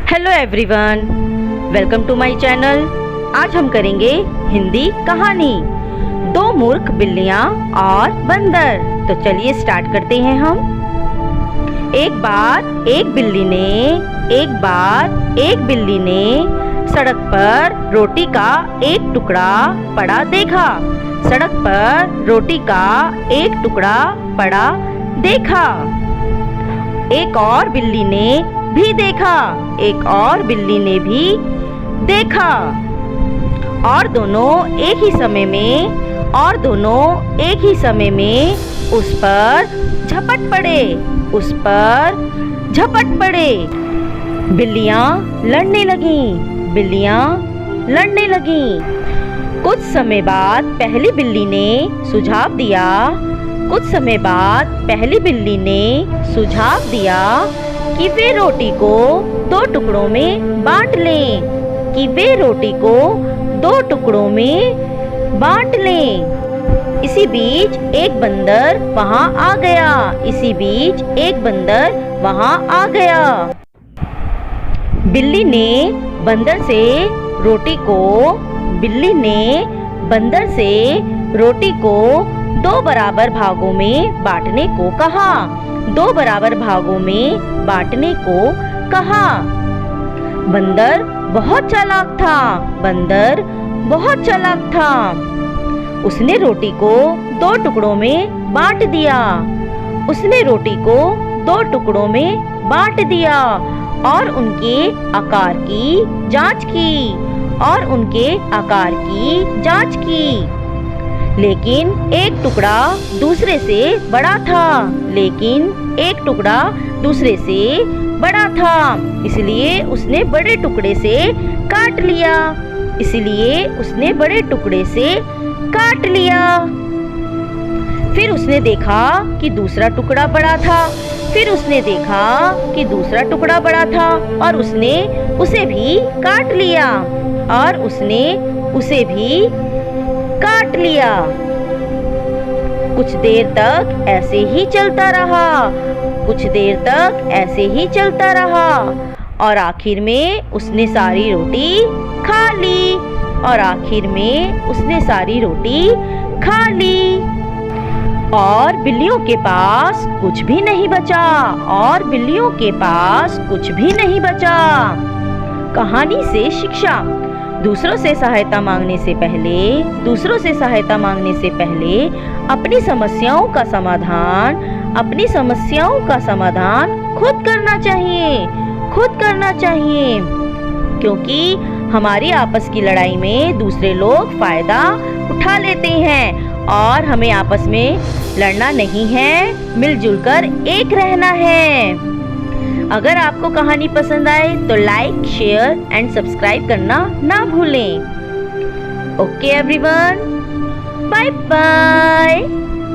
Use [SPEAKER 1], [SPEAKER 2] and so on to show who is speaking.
[SPEAKER 1] Hello everyone, welcome to my channel. आज हम करेंगे हिंदी कहानी दो मूर्ख बिल्लियाँ और बंदर। तो चलिए स्टार्ट करते हैं हम। एक बार एक बिल्ली ने सड़क पर रोटी का एक टुकड़ा पड़ा देखा। सड़क पर रोटी का एक टुकड़ा पड़ा देखा। एक और बिल्ली ने भी देखा। एक और बिल्ली ने भी देखा। और दोनों एक ही समय में उस पर झपट पड़े। बिल्लियाँ लड़ने लगीं। कुछ समय बाद पहली बिल्ली ने सुझाव दिया कि वे रोटी को दो टुकड़ों में बांट लें। इसी बीच एक बंदर वहां आ गया। बिल्ली ने बंदर से रोटी को दो बराबर भागों में बांटने को कहा। बंदर बहुत चालाक था। उसने रोटी को दो टुकड़ों में बांट दिया और उनके आकार की जांच की। लेकिन एक टुकड़ा दूसरे से बड़ा था, इसलिए उसने बड़े टुकड़े से काट लिया। फिर उसने देखा कि दूसरा टुकड़ा बड़ा था और उसने उसे भी काट लिया। कुछ देर तक ऐसे ही चलता रहा और आखिर में उसने सारी रोटी खा ली। और बिल्लियों के पास कुछ भी नहीं बचा। कहानी से शिक्षा: दूसरों से सहायता मांगने से पहले अपनी समस्याओं का समाधान खुद करना चाहिए। क्योंकि हमारी आपस की लड़ाई में दूसरे लोग फायदा उठा लेते हैं और हमें आपस में लड़ना नहीं है, मिलजुल कर एक रहना है। अगर आपको कहानी पसंद आए तो लाइक, शेयर एंड सब्सक्राइब करना ना भूलें। Okay everyone, bye bye.